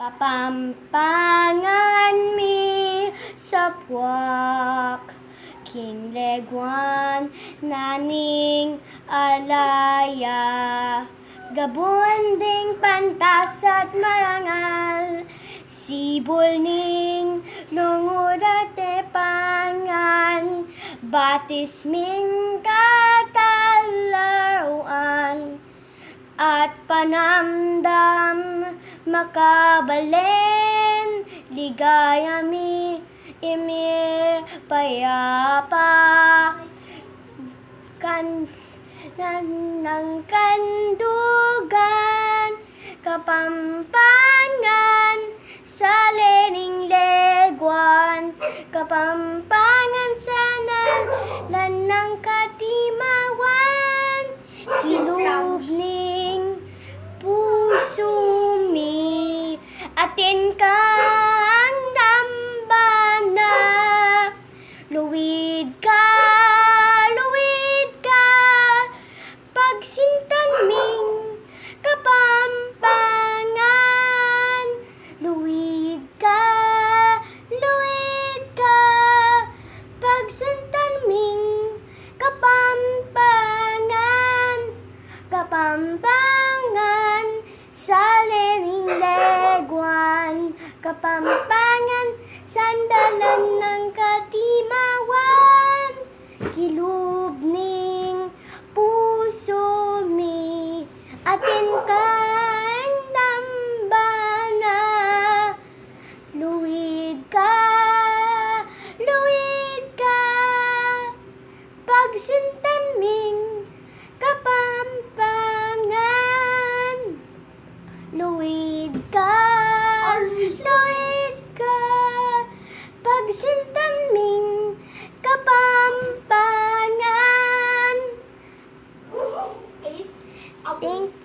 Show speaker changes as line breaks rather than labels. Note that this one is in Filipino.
Kapampangan mi sapwak kinlegwan naning alaya gabunding pantas at marangal sibol ning lungod at tepangan batis ming katalaruan at panamdam makabalen ligaya mi imi payapa kan ng kandugan kapampangan sa lening legwan kapampangan sa nalan ng katimawan kilubning puso mi atin ka ang dambana luwid ka pagsintan ming kapampangan luwid ka pagsintan ming kapampangan sa lening legwan kapampangan sandalan ng katimawan kilubning puso mi atin kang dambana luwid ka pagsintan ming kapampangan luwid ka pagsintan ming kapampangan. Thank you.